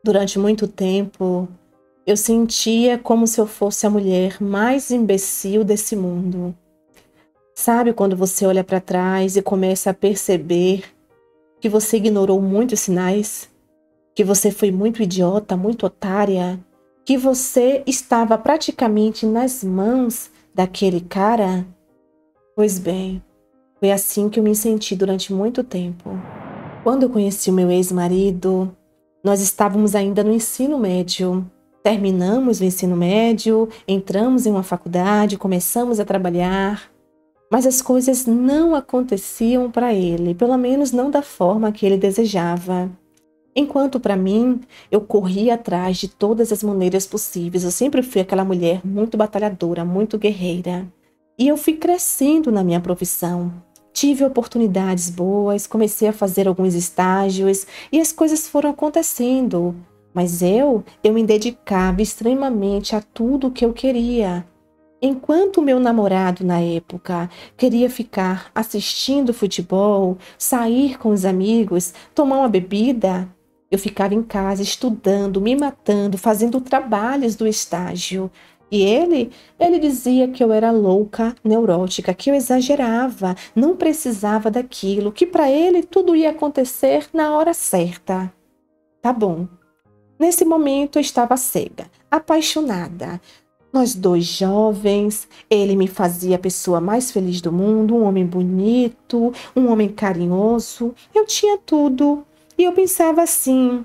Durante muito tempo, eu sentia como se eu fosse a mulher mais imbecil desse mundo. Sabe quando você olha para trás e começa a perceber que você ignorou muitos sinais? Que você foi muito idiota, muito otária? Que você estava praticamente nas mãos daquele cara? Pois bem, foi assim que eu me senti durante muito tempo. Quando eu conheci o meu ex-marido, nós estávamos ainda no ensino médio. Terminamos o ensino médio, entramos em uma faculdade, começamos a trabalhar, mas as coisas não aconteciam para ele, pelo menos não da forma que ele desejava. Enquanto para mim, eu corria atrás de todas as maneiras possíveis. Eu sempre fui aquela mulher muito batalhadora, muito guerreira. E eu fui crescendo na minha profissão. Tive oportunidades boas, comecei a fazer alguns estágios e as coisas foram acontecendo. Mas eu me dedicava extremamente a tudo o que eu queria. Enquanto o meu namorado na época queria ficar assistindo futebol, sair com os amigos, tomar uma bebida, eu ficava em casa estudando, me matando, fazendo trabalhos do estágio. E ele dizia que eu era louca, neurótica, que eu exagerava, não precisava daquilo, que para ele tudo ia acontecer na hora certa. Tá bom. Nesse momento eu estava cega, apaixonada. Nós dois jovens, ele me fazia a pessoa mais feliz do mundo, um homem bonito, um homem carinhoso. Eu tinha tudo. E eu pensava assim: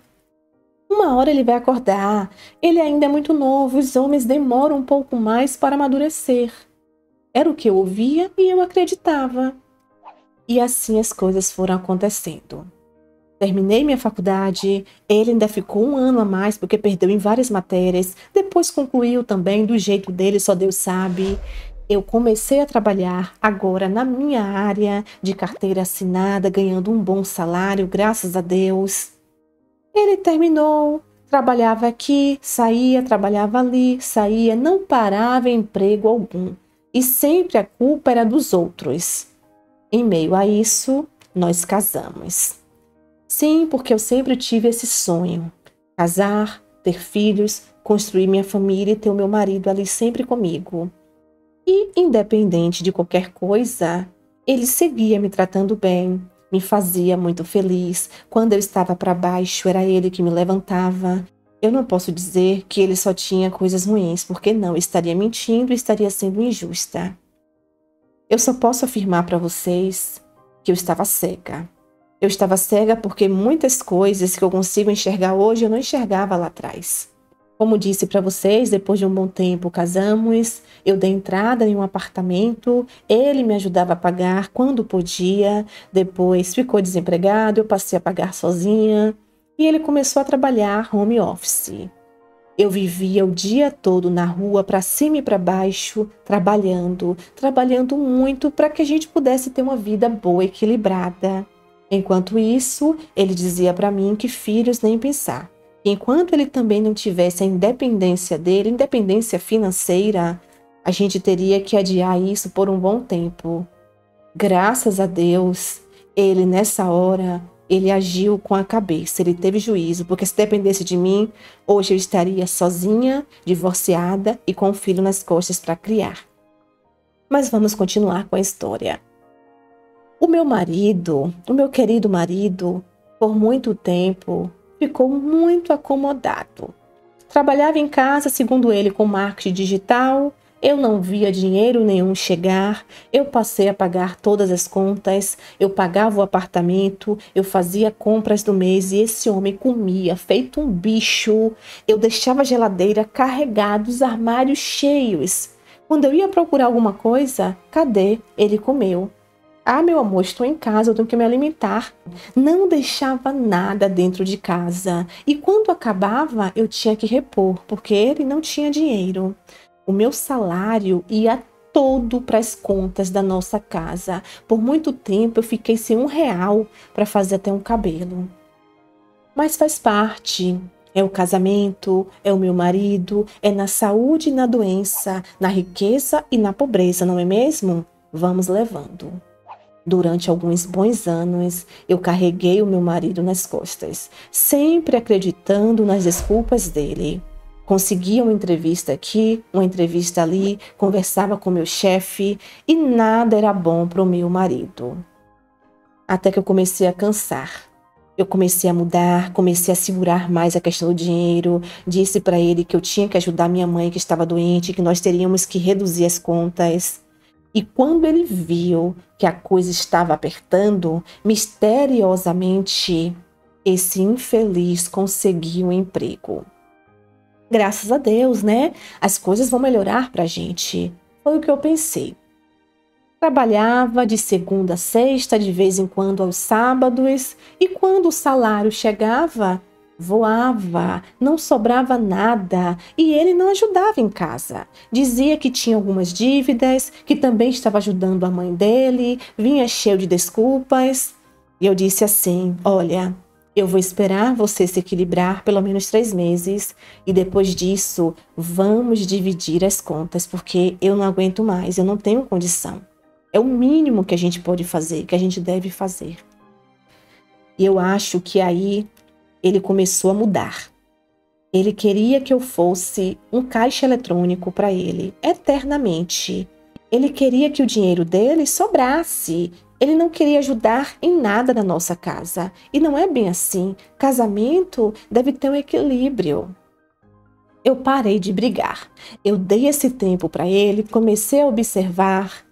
uma hora ele vai acordar. Ele ainda é muito novo, os homens demoram um pouco mais para amadurecer. Era o que eu ouvia e eu acreditava. E assim as coisas foram acontecendo. Terminei minha faculdade, ele ainda ficou um ano a mais porque perdeu em várias matérias, depois concluiu também do jeito dele, só Deus sabe. Eu comecei a trabalhar agora na minha área de carteira assinada, ganhando um bom salário, graças a Deus. Ele terminou, trabalhava aqui, saía, trabalhava ali, saía, não parava em emprego algum. E sempre a culpa era dos outros. Em meio a isso, nós casamos. Sim, porque eu sempre tive esse sonho: casar, ter filhos, construir minha família e ter o meu marido ali sempre comigo. E, independente de qualquer coisa, ele seguia me tratando bem, me fazia muito feliz. Quando eu estava para baixo, era ele que me levantava. Eu não posso dizer que ele só tinha coisas ruins, porque não, eu estaria mentindo e estaria sendo injusta. Eu só posso afirmar para vocês que eu estava cega. Eu estava cega porque muitas coisas que eu consigo enxergar hoje eu não enxergava lá atrás. Como disse para vocês, depois de um bom tempo casamos, eu dei entrada em um apartamento, ele me ajudava a pagar quando podia, depois ficou desempregado, eu passei a pagar sozinha e ele começou a trabalhar home office. Eu vivia o dia todo na rua, para cima e para baixo, trabalhando muito para que a gente pudesse ter uma vida boa, equilibrada. Enquanto isso, ele dizia para mim que filhos nem pensar. Enquanto ele também não tivesse a independência dele, independência financeira, a gente teria que adiar isso por um bom tempo. Graças a Deus, ele nessa hora, ele agiu com a cabeça, ele teve juízo, porque se dependesse de mim, hoje eu estaria sozinha, divorciada e com um filho nas costas para criar. Mas vamos continuar com a história. O meu marido, o meu querido marido, por muito tempo, ficou muito acomodado. Trabalhava em casa, segundo ele, com marketing digital. Eu não via dinheiro nenhum chegar. Eu passei a pagar todas as contas. Eu pagava o apartamento. Eu fazia compras do mês e esse homem comia feito um bicho. Eu deixava a geladeira carregada, os armários cheios. Quando eu ia procurar alguma coisa, cadê? Ele comeu. Ah, meu amor, estou em casa, eu tenho que me alimentar. Não deixava nada dentro de casa. E quando acabava, eu tinha que repor, porque ele não tinha dinheiro. O meu salário ia todo para as contas da nossa casa. Por muito tempo eu fiquei sem R$ 1 para fazer até um cabelo. Mas faz parte. É o casamento, é o meu marido, é na saúde e na doença, na riqueza e na pobreza, não é mesmo? Vamos levando. Durante alguns bons anos, eu carreguei o meu marido nas costas, sempre acreditando nas desculpas dele. Conseguia uma entrevista aqui, uma entrevista ali, conversava com meu chefe e nada era bom para o meu marido. Até que eu comecei a cansar. Eu comecei a mudar, comecei a segurar mais a questão do dinheiro, disse para ele que eu tinha que ajudar minha mãe que estava doente, que nós teríamos que reduzir as contas. E quando ele viu que a coisa estava apertando, misteriosamente, esse infeliz conseguiu um emprego. Graças a Deus, né? As coisas vão melhorar pra gente. Foi o que eu pensei. Trabalhava de segunda a sexta, de vez em quando aos sábados, e quando o salário chegava, voava, não sobrava nada, e ele não ajudava em casa. Dizia que tinha algumas dívidas, que também estava ajudando a mãe dele, vinha cheio de desculpas. E eu disse assim: olha, eu vou esperar você se equilibrar pelo menos 3 meses, e depois disso vamos dividir as contas, porque eu não aguento mais, eu não tenho condição. É o mínimo que a gente pode fazer, que a gente deve fazer. E eu acho que aí ele começou a mudar. Ele queria que eu fosse um caixa eletrônico para ele, eternamente. Ele queria que o dinheiro dele sobrasse. Ele não queria ajudar em nada na nossa casa. E não é bem assim. Casamento deve ter um equilíbrio. Eu parei de brigar. Eu dei esse tempo para ele, comecei a observar.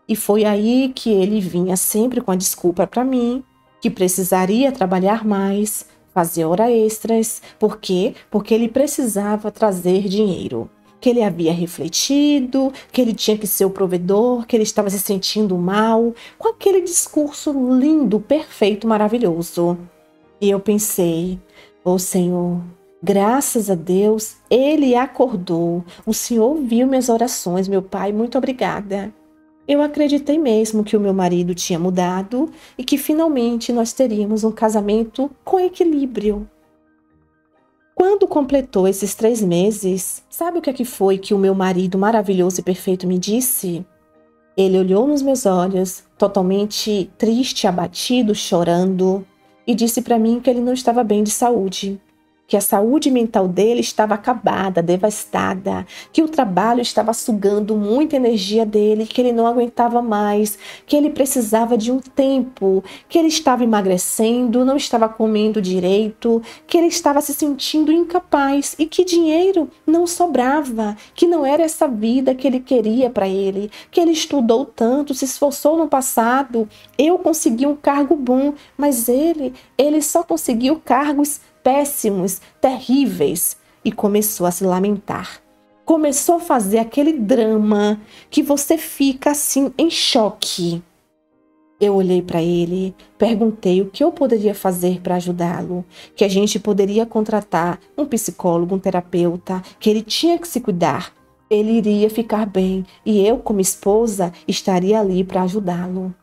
E foi aí que ele vinha sempre com a desculpa para mim, que precisaria trabalhar mais, fazer horas extras. Por quê? Porque ele precisava trazer dinheiro. Que ele havia refletido, que ele tinha que ser o provedor, que ele estava se sentindo mal, com aquele discurso lindo, perfeito, maravilhoso. E eu pensei: ô Senhor, graças a Deus, ele acordou. O Senhor ouviu minhas orações, meu Pai, muito obrigada. Eu acreditei mesmo que o meu marido tinha mudado e que finalmente nós teríamos um casamento com equilíbrio. Quando completou esses 3 meses, sabe o que foi que o meu marido maravilhoso e perfeito me disse? Ele olhou nos meus olhos, totalmente triste, abatido, chorando, e disse para mim que ele não estava bem de saúde. Que a saúde mental dele estava acabada, devastada, que o trabalho estava sugando muita energia dele, que ele não aguentava mais, que ele precisava de um tempo, que ele estava emagrecendo, não estava comendo direito, que ele estava se sentindo incapaz e que dinheiro não sobrava, que não era essa vida que ele queria para ele, que ele estudou tanto, se esforçou no passado, eu consegui um cargo bom, mas ele só conseguiu cargos péssimos, terríveis, e começou a se lamentar. Começou a fazer aquele drama que você fica assim em choque. Eu olhei para ele, perguntei o que eu poderia fazer para ajudá-lo, que a gente poderia contratar um psicólogo, um terapeuta, que ele tinha que se cuidar. Ele iria ficar bem e eu, como esposa, estaria ali para ajudá-lo.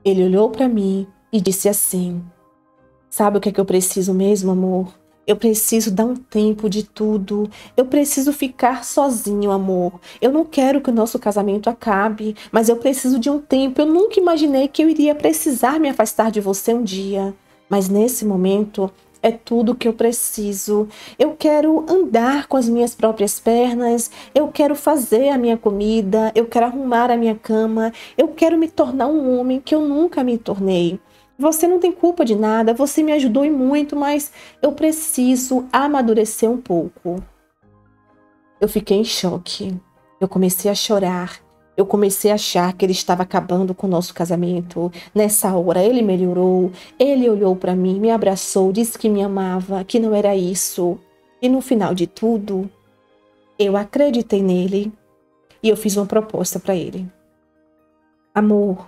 Ele olhou para mim e disse assim: sabe o que é que eu preciso mesmo, amor? Eu preciso dar um tempo de tudo. Eu preciso ficar sozinho, amor. Eu não quero que o nosso casamento acabe, mas eu preciso de um tempo. Eu nunca imaginei que eu iria precisar me afastar de você um dia. Mas nesse momento é tudo o que eu preciso. Eu quero andar com as minhas próprias pernas. Eu quero fazer a minha comida. Eu quero arrumar a minha cama. Eu quero me tornar um homem que eu nunca me tornei. Você não tem culpa de nada, você me ajudou e muito, mas eu preciso amadurecer um pouco. Eu fiquei em choque. Eu comecei a chorar. Eu comecei a achar que ele estava acabando com o nosso casamento. Nessa hora, ele melhorou. Ele olhou para mim, me abraçou, disse que me amava, que não era isso. E no final de tudo, eu acreditei nele e eu fiz uma proposta para ele. Amor,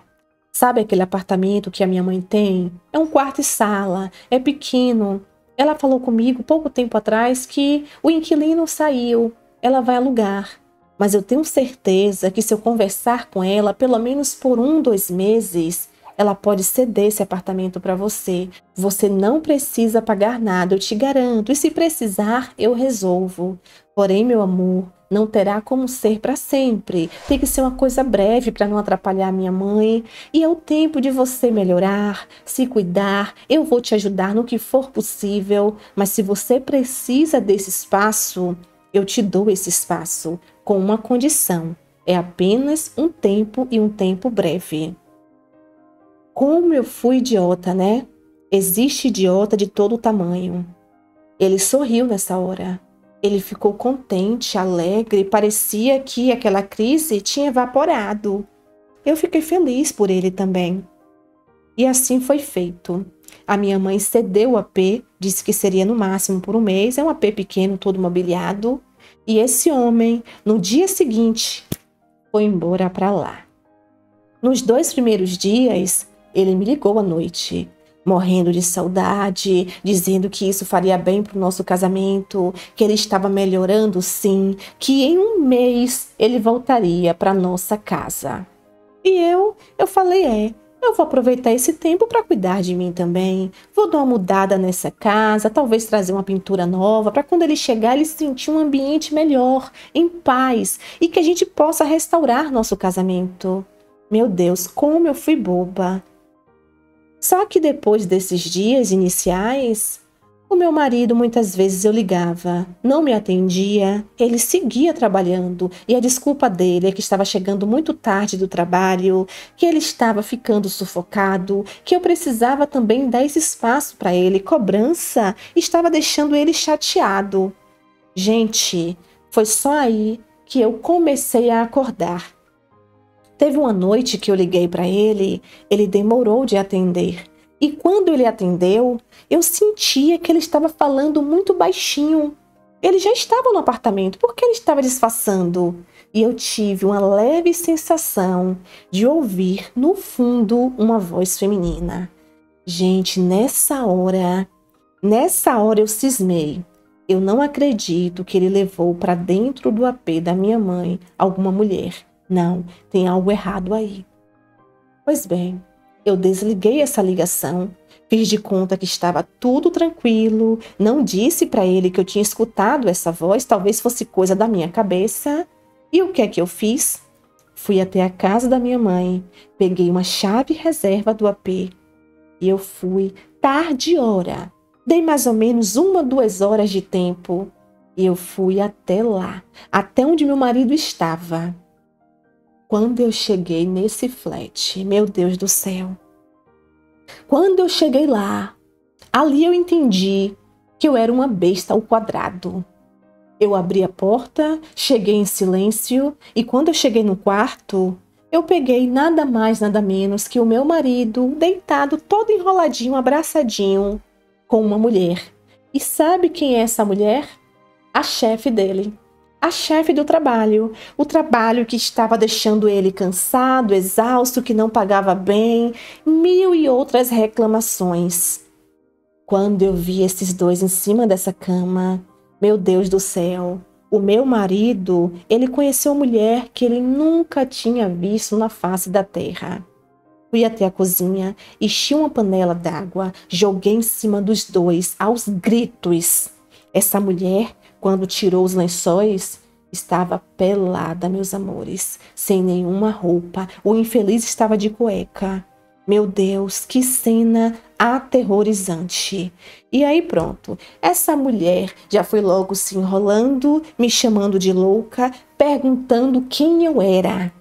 sabe aquele apartamento que a minha mãe tem? É um quarto e sala, é pequeno. Ela falou comigo pouco tempo atrás que o inquilino saiu, ela vai alugar. Mas eu tenho certeza que se eu conversar com ela, pelo menos por 1, 2 meses, ela pode ceder esse apartamento para você. Você não precisa pagar nada, eu te garanto. E se precisar, eu resolvo. Porém, meu amor, não terá como ser para sempre. Tem que ser uma coisa breve para não atrapalhar a minha mãe. E é o tempo de você melhorar, se cuidar. Eu vou te ajudar no que for possível. Mas se você precisa desse espaço, eu te dou esse espaço com uma condição. É apenas um tempo e um tempo breve. Como eu fui idiota, né? Existe idiota de todo tamanho. Ele sorriu nessa hora. Ele ficou contente, alegre, parecia que aquela crise tinha evaporado. Eu fiquei feliz por ele também. E assim foi feito. A minha mãe cedeu o AP, disse que seria no máximo por um mês, é um AP pequeno, todo mobiliado. E esse homem, no dia seguinte, foi embora para lá. Nos 2 primeiros dias, ele me ligou à noite, morrendo de saudade, dizendo que isso faria bem para o nosso casamento, que ele estava melhorando sim, que em um mês ele voltaria para nossa casa. E eu falei, eu vou aproveitar esse tempo para cuidar de mim também, vou dar uma mudada nessa casa, talvez trazer uma pintura nova, para quando ele chegar ele sentir um ambiente melhor, em paz, e que a gente possa restaurar nosso casamento. Meu Deus, como eu fui boba! Só que depois desses dias iniciais, o meu marido muitas vezes eu ligava, não me atendia, ele seguia trabalhando e a desculpa dele é que estava chegando muito tarde do trabalho, que ele estava ficando sufocado, que eu precisava também dar esse espaço para ele, cobrança, estava deixando ele chateado. Gente, foi só aí que eu comecei a acordar. Teve uma noite que eu liguei para ele demorou de atender. E quando ele atendeu, eu sentia que ele estava falando muito baixinho. Ele já estava no apartamento, por que ele estava disfarçando? E eu tive uma leve sensação de ouvir no fundo uma voz feminina. Gente, nessa hora eu cismei. Eu não acredito que ele levou para dentro do AP da minha mãe alguma mulher. Não, tem algo errado aí. Pois bem, eu desliguei essa ligação, fiz de conta que estava tudo tranquilo, não disse para ele que eu tinha escutado essa voz, talvez fosse coisa da minha cabeça. E o que é que eu fiz? Fui até a casa da minha mãe, peguei uma chave reserva do AP e eu fui tarde hora. Dei mais ou menos 1 ou 2 horas de tempo e eu fui até lá, até onde meu marido estava. Quando eu cheguei nesse flat, meu Deus do céu. Quando eu cheguei lá, ali eu entendi que eu era uma besta ao quadrado. Eu abri a porta, cheguei em silêncio e quando eu cheguei no quarto, eu peguei nada mais, nada menos que o meu marido deitado, todo enroladinho, abraçadinho, com uma mulher. E sabe quem é essa mulher? A chefe dele. A chefe do trabalho, o trabalho que estava deixando ele cansado, exausto, que não pagava bem, 1000 e outras reclamações. Quando eu vi esses dois em cima dessa cama, meu Deus do céu, o meu marido, ele conheceu uma mulher que ele nunca tinha visto na face da terra. Fui até a cozinha, enchi uma panela d'água, joguei em cima dos dois, aos gritos. Essa mulher, quando tirou os lençóis, estava pelada, meus amores, sem nenhuma roupa. O infeliz estava de cueca. Meu Deus, que cena aterrorizante. E aí pronto, essa mulher já foi logo se enrolando, me chamando de louca, perguntando quem eu era.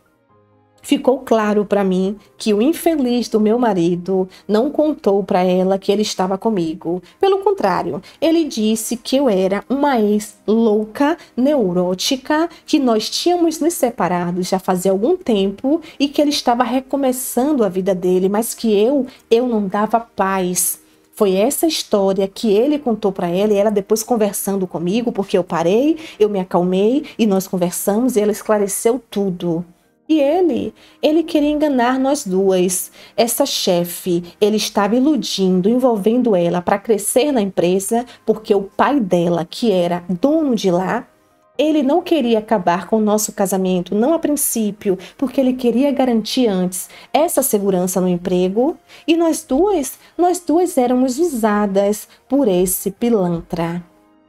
Ficou claro para mim que o infeliz do meu marido não contou para ela que ele estava comigo. Pelo contrário, ele disse que eu era uma ex louca, neurótica, que nós tínhamos nos separado já fazia algum tempo e que ele estava recomeçando a vida dele, mas que eu não dava paz. Foi essa história que ele contou para ela e ela depois conversando comigo, porque eu parei, eu me acalmei e nós conversamos e ela esclareceu tudo. E ele queria enganar nós duas. Essa chefe, ele estava iludindo, envolvendo ela para crescer na empresa, porque o pai dela, que era dono de lá, ele não queria acabar com o nosso casamento, não a princípio, porque ele queria garantir antes essa segurança no emprego. E nós duas éramos usadas por esse pilantra.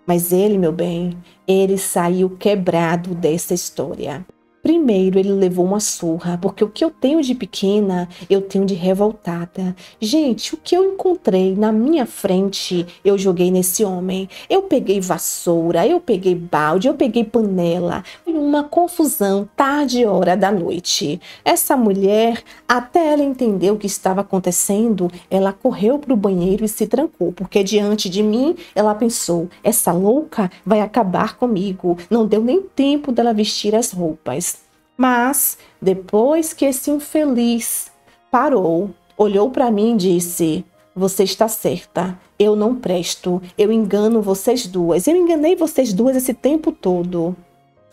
Mas ele, meu bem, ele saiu quebrado dessa história. Primeiro, ele levou uma surra, porque o que eu tenho de pequena, eu tenho de revoltada. Gente, o que eu encontrei na minha frente, eu joguei nesse homem. Eu peguei vassoura, eu peguei balde, eu peguei panela. Foi uma confusão, tarde e hora da noite. Essa mulher, até ela entender o que estava acontecendo, ela correu para o banheiro e se trancou, porque diante de mim, ela pensou, essa louca vai acabar comigo. Não deu nem tempo dela vestir as roupas. Mas, depois que esse infeliz parou, olhou para mim e disse, você está certa, eu não presto, eu engano vocês duas, eu enganei vocês duas esse tempo todo.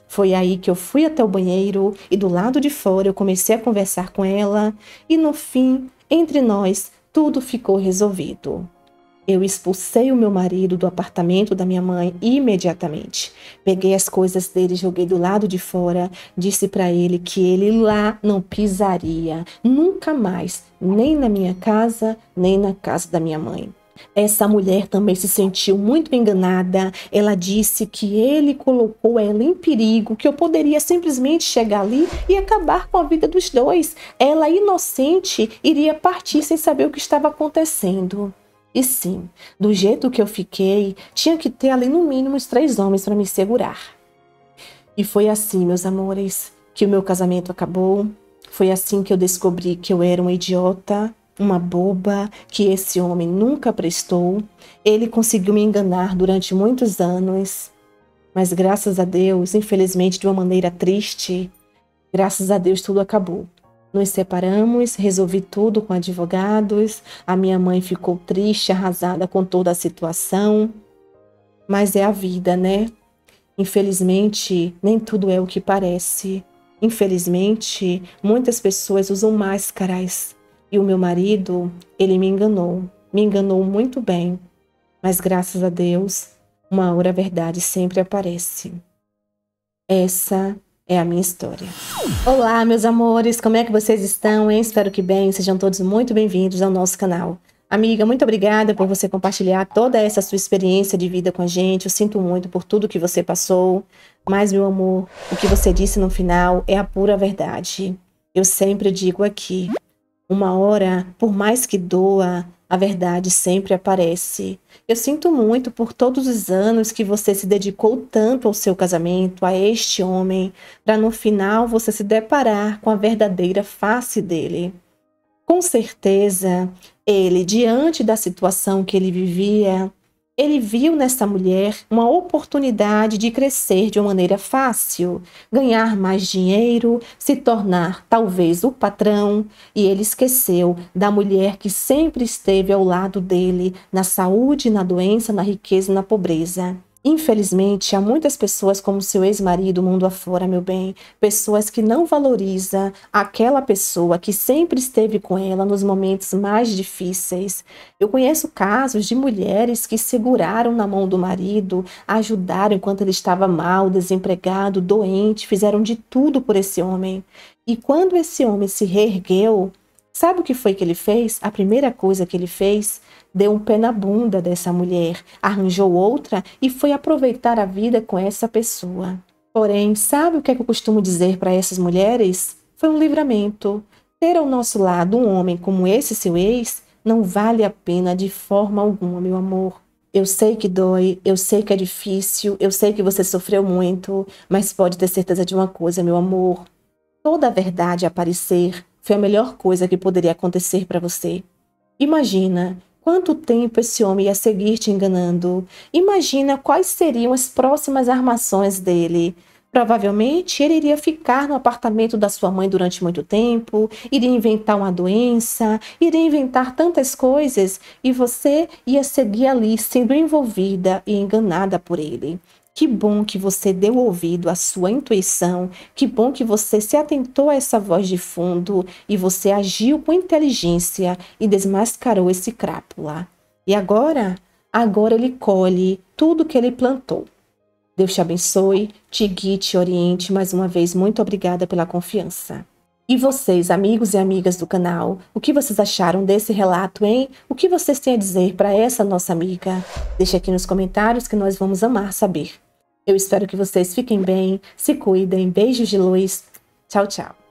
Foi aí que eu fui até o banheiro e do lado de fora eu comecei a conversar com ela e no fim, entre nós, tudo ficou resolvido. Eu expulsei o meu marido do apartamento da minha mãe imediatamente. Peguei as coisas dele, joguei do lado de fora, disse para ele que ele lá não pisaria, nunca mais, nem na minha casa, nem na casa da minha mãe. Essa mulher também se sentiu muito enganada. Ela disse que ele colocou ela em perigo, que eu poderia simplesmente chegar ali e acabar com a vida dos dois. Ela, inocente, iria partir sem saber o que estava acontecendo. E sim, do jeito que eu fiquei, tinha que ter ali no mínimo uns 3 homens para me segurar. E foi assim, meus amores, que o meu casamento acabou. Foi assim que eu descobri que eu era uma idiota, uma boba, que esse homem nunca prestou. Ele conseguiu me enganar durante muitos anos. Mas graças a Deus, infelizmente de uma maneira triste, graças a Deus tudo acabou. Nos separamos, resolvi tudo com advogados, a minha mãe ficou triste, arrasada com toda a situação. Mas é a vida, né? Infelizmente, nem tudo é o que parece. Infelizmente, muitas pessoas usam máscaras. E o meu marido, ele me enganou muito bem. Mas graças a Deus, uma hora a verdade sempre aparece. Essa é a minha história. Olá, meus amores, como é que vocês estão, hein? Espero que bem, sejam todos muito bem-vindos ao nosso canal. Amiga, muito obrigada por você compartilhar toda essa sua experiência de vida com a gente. Eu sinto muito por tudo que você passou, mas, meu amor, o que você disse no final é a pura verdade. Eu sempre digo aqui, uma hora, por mais que doa, a verdade sempre aparece. Eu sinto muito por todos os anos que você se dedicou tanto ao seu casamento, a este homem, para no final você se deparar com a verdadeira face dele. Com certeza, ele, diante da situação que ele vivia, ele viu nessa mulher uma oportunidade de crescer de uma maneira fácil, ganhar mais dinheiro, se tornar talvez o patrão, e ele esqueceu da mulher que sempre esteve ao lado dele, na saúde, na doença, na riqueza e na pobreza. Infelizmente, há muitas pessoas como seu ex-marido mundo afora, meu bem, pessoas que não valorizam aquela pessoa que sempre esteve com ela nos momentos mais difíceis. Eu conheço casos de mulheres que seguraram na mão do marido, ajudaram enquanto ele estava mal, desempregado, doente, fizeram de tudo por esse homem. E quando esse homem se reergueu, sabe o que foi que ele fez? A primeira coisa que ele fez, deu um pé na bunda dessa mulher, arranjou outra e foi aproveitar a vida com essa pessoa. Porém, sabe o que é que eu costumo dizer para essas mulheres? Foi um livramento. Ter ao nosso lado um homem como esse seu ex não vale a pena de forma alguma, meu amor. Eu sei que dói, eu sei que é difícil, eu sei que você sofreu muito, mas pode ter certeza de uma coisa, meu amor. Toda a verdade aparecer foi a melhor coisa que poderia acontecer para você. Imagina quanto tempo esse homem ia seguir te enganando. Imagina quais seriam as próximas armações dele. Provavelmente ele iria ficar no apartamento da sua mãe durante muito tempo, iria inventar uma doença, iria inventar tantas coisas e você ia seguir ali sendo envolvida e enganada por ele. Que bom que você deu ouvido à sua intuição, que bom que você se atentou a essa voz de fundo e você agiu com inteligência e desmascarou esse crápula. E agora ele colhe tudo que ele plantou. Deus te abençoe, te guie, te oriente. Mais uma vez, muito obrigada pela confiança. E vocês, amigos e amigas do canal, o que vocês acharam desse relato, hein? O que vocês têm a dizer para essa nossa amiga? Deixe aqui nos comentários que nós vamos amar saber. Eu espero que vocês fiquem bem, se cuidem, beijos de luz. Tchau, tchau.